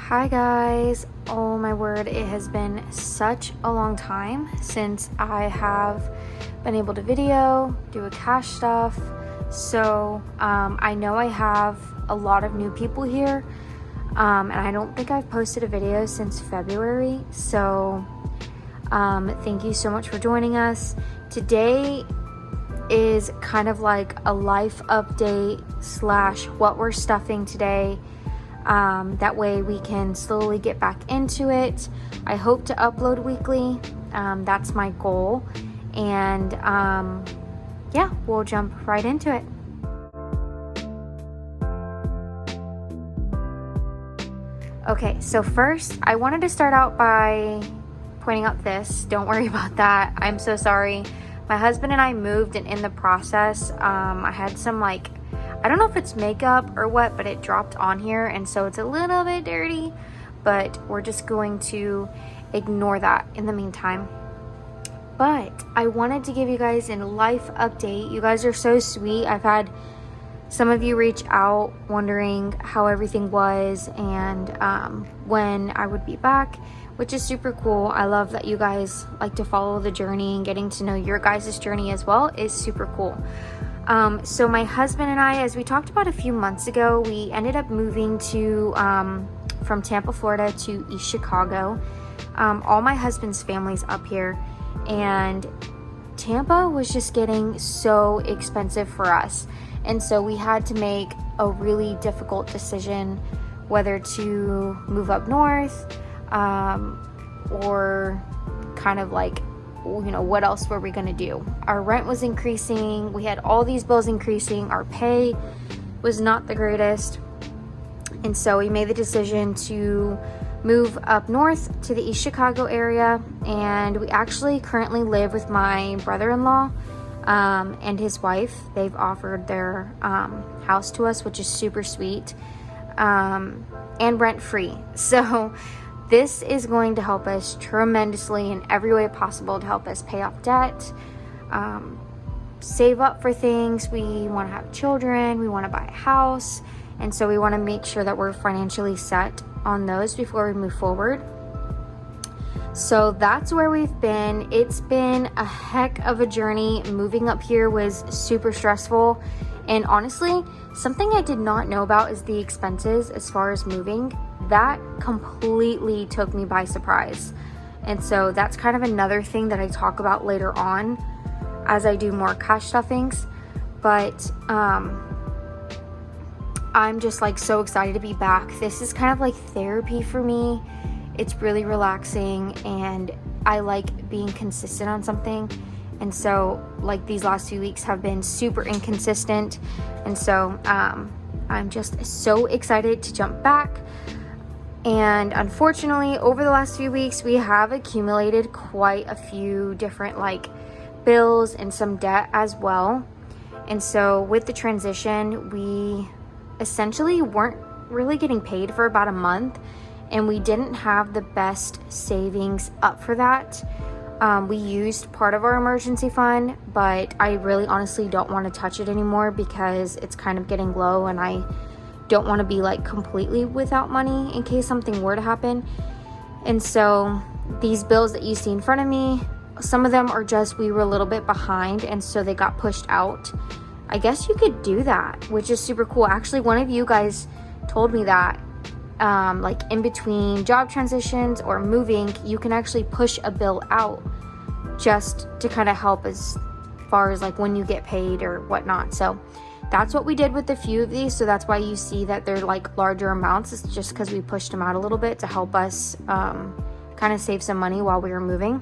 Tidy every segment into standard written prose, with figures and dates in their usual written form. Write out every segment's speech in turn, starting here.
Hi guys, oh my word, it has been such a long time since I have been able to do a cash stuff. So I know I have a lot of new people here, and I don't think I've posted a video since February. So thank you so much for joining us. Today is kind of like a life update slash what we're stuffing today. That way we can slowly get back into it. I hope to upload weekly. That's my goal. And yeah, we'll jump right into it. Okay, so first I wanted to start out by pointing out this. Don't worry about that. I'm so sorry. My husband and I moved, and in the process, I had some I don't know if it's makeup or what, but it dropped on here, and so it's a little bit dirty, but we're just going to ignore that in the meantime. But I wanted to give you guys a life update. You guys are so sweet. I've had some of you reach out wondering how everything was and when I would be back, which is super cool. I love that you guys like to follow the journey, and getting to know your guys' journey as well is super cool. So my husband and I, as we talked about a few months ago, we ended up moving to from Tampa, Florida to East Chicago. All my husband's family's up here, and Tampa was just getting so expensive for us. And so we had to make a really difficult decision whether to move up north or kind of what else were we going to do? Our rent was increasing. We had all these bills increasing. Our pay was not the greatest. And so we made the decision to move up north to the East Chicago area. And we actually currently live with my brother-in-law and his wife. They've offered their house to us, which is super sweet, and rent-free. So this is going to help us tremendously in every way possible to help us pay off debt, save up for things. We want to have children, we want to buy a house, and so we want to make sure that we're financially set on those before we move forward. So that's where we've been. It's been a heck of a journey. Moving up here was super stressful, and honestly, something I did not know about is the expenses as far as moving. That completely took me by surprise. And so that's kind of another thing that I talk about later on as I do more cash stuffings. But I'm just so excited to be back. This is kind of like therapy for me. It's really relaxing, and I like being consistent on something. And so these last few weeks have been super inconsistent. And so I'm just so excited to jump back. And unfortunately, over the last few weeks, we have accumulated quite a few different bills and some debt as well. And so with the transition, we essentially weren't really getting paid for about a month, and we didn't have the best savings up for that. We used part of our emergency fund, but I really honestly don't want to touch it anymore because it's kind of getting low, and I don't want to be completely without money in case something were to happen. And so these bills that you see in front of me, some of them are just we were a little bit behind, and so they got pushed out. I guess you could do that, which is super cool. Actually, one of you guys told me that in between job transitions or moving, you can actually push a bill out just to kind of help as far as when you get paid or whatnot. So that's what we did with a few of these. So that's why you see that they're larger amounts. It's just because we pushed them out a little bit to help us kind of save some money while we were moving.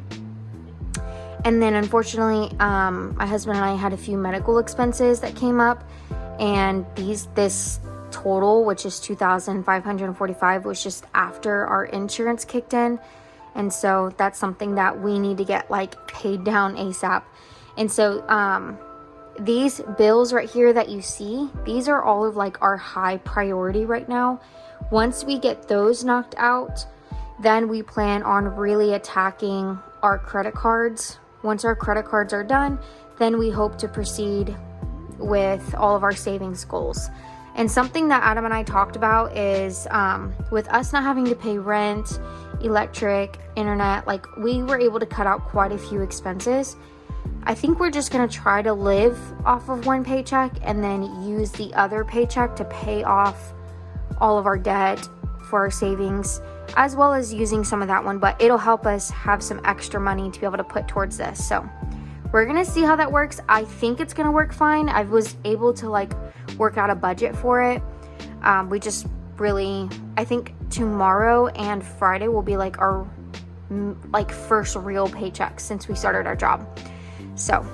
And then unfortunately, my husband and I had a few medical expenses that came up, and this total, which is $2,545, was just after our insurance kicked in. And so that's something that we need to get paid down ASAP. And so these bills right here that you see, these are all of our high priority right now. Once we get those knocked out, then we plan on really attacking our credit cards. Once our credit cards are done, then we hope to proceed with all of our savings goals. And something that Adam and I talked about is with us not having to pay rent, electric, internet, like we were able to cut out quite a few expenses. I think we're just going to try to live off of one paycheck and then use the other paycheck to pay off all of our debt for our savings, as well as using some of that one, but it'll help us have some extra money to be able to put towards this. So we're going to see how that works. I think it's going to work fine. I was able to like work out a budget for it. We just really, I think tomorrow and Friday will be like our like first real paycheck since we started our job. So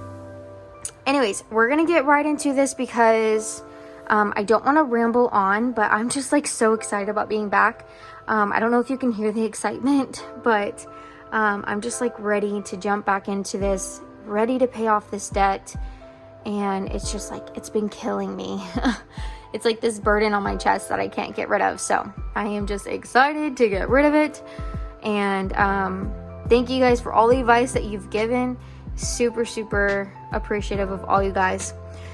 anyways, we're gonna get right into this because I don't want to ramble on, but I'm just like so excited about being back. I don't know if you can hear the excitement, but I'm just like ready to jump back into this, ready to pay off this debt. And it's just like, it's been killing me. It's like this burden on my chest that I can't get rid of. So I am just excited to get rid of it. And thank you guys for all the advice that you've given. Super, super appreciative of all you guys.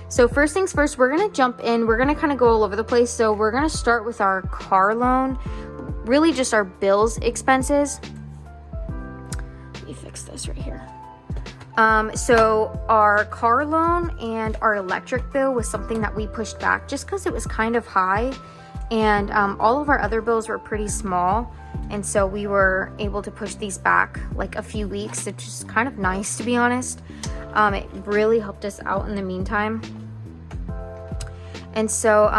So first things first, we're going to jump in. We're going to kind of go all over the place. So we're going to start with our car loan, really just our bills expenses. Let me fix this right here. So our car loan and our electric bill was something that we pushed back just because it was kind of high, and all of our other bills were pretty small, and so we were able to push these back like a few weeks, which is kind of nice, to be honest. It really helped us out in the meantime. And so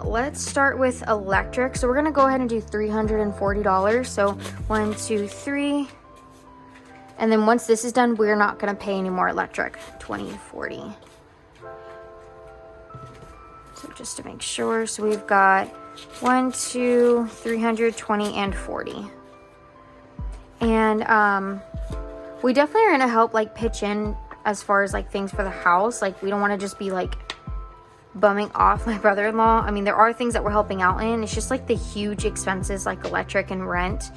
let's start with electric. So we're gonna go ahead and do $340. So 1, 2, 3. And then once this is done, we're not going to pay any more electric. 20, 40. So just to make sure. So we've got 1, 2, 320, and 40. And we definitely are going to help like pitch in as far as like things for the house. Like we don't want to just be like bumming off my brother-in-law. I mean, there are things that we're helping out in. It's just like the huge expenses like electric and rent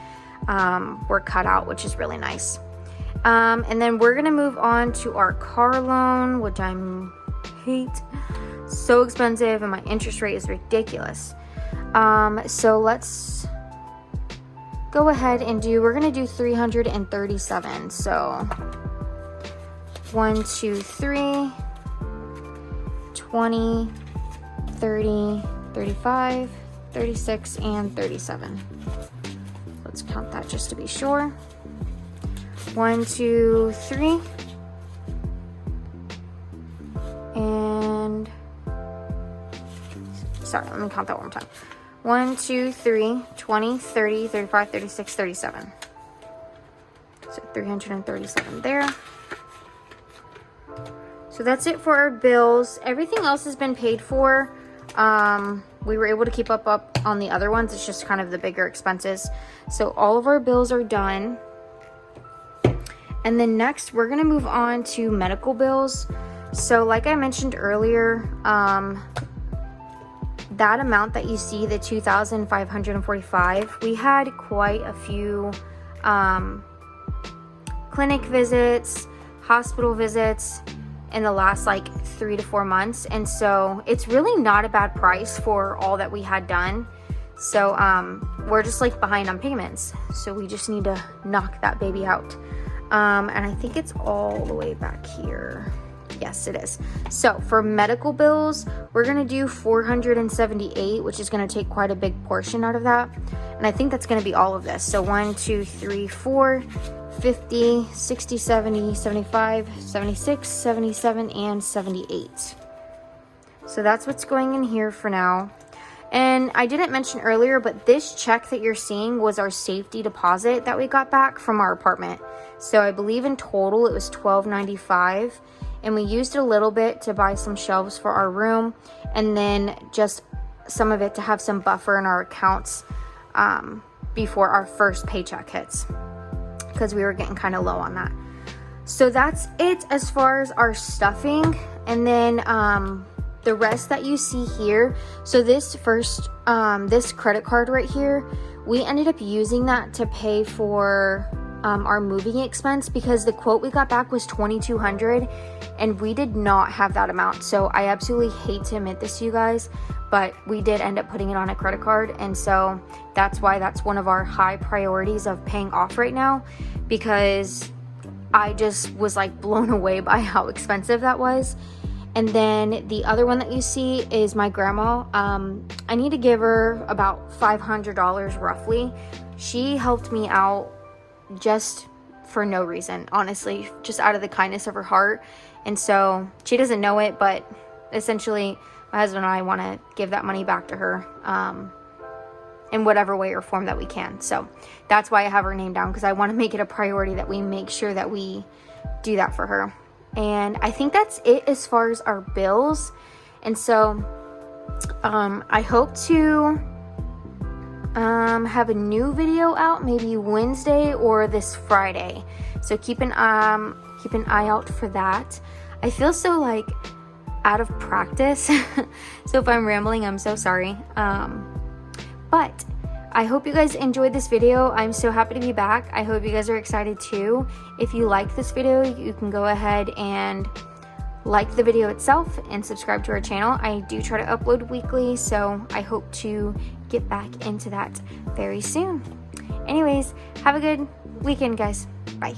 were cut out, which is really nice. And then we're gonna move on to our car loan, which I hate. So expensive, and my interest rate is ridiculous. So let's go ahead and we're gonna do 337. So 1, 2, 3, 20, 30, 35, 36, and 37. Let's count that just to be sure. 1, 2, 3, and sorry, let me count that one more time. 1, 2, 3, 20, 30, 35, 36, 37. So 337 there. So that's it for our bills. Everything else has been paid for. We were able to keep up on the other ones. It's just kind of the bigger expenses. So all of our bills are done. And then next, we're going to move on to medical bills. So like I mentioned earlier, that amount that you see, the $2,545, we had quite a few clinic visits, hospital visits in the last like 3 to 4 months. And so it's really not a bad price for all that we had done. So we're just like behind on payments. So we just need to knock that baby out. And I think it's all the way back here. Yes, it is. So for medical bills, we're going to do $478, which is going to take quite a big portion out of that. And I think that's going to be all of this. So 1, 2, 3, 4, 50, 60, 70, 75, 76, 77, and 78. So that's what's going in here for now. And I didn't mention earlier, but this check that you're seeing was our safety deposit that we got back from our apartment. So I believe in total it was $12.95, and we used it a little bit to buy some shelves for our room, and then just some of it to have some buffer in our accounts before our first paycheck hits, because we were getting kind of low on that. So that's it as far as our stuffing. And then the rest that you see here, so this first this credit card right here, we ended up using that to pay for our moving expense, because the quote we got back was $2,200 and we did not have that amount. So I absolutely hate to admit this to you guys, but we did end up putting it on a credit card, and so that's why that's one of our high priorities of paying off right now, because I just was like blown away by how expensive that was. And then the other one that you see is my grandma. I need to give her about $500 roughly. She helped me out just for no reason, honestly, just out of the kindness of her heart. And so she doesn't know it, but essentially my husband and I want to give that money back to her in whatever way or form that we can. So that's why I have her name down, because I want to make it a priority that we make sure that we do that for her. And I think that's it as far as our bills. And so I hope to have a new video out maybe Wednesday or this Friday. So keep an eye out for that. I feel so like out of practice. So if I'm rambling, I'm so sorry. But I hope you guys enjoyed this video. I'm so happy to be back. I hope you guys are excited too. If you like this video, you can go ahead and like the video itself and subscribe to our channel. I do try to upload weekly, so I hope to get back into that very soon. Anyways, have a good weekend, guys. Bye.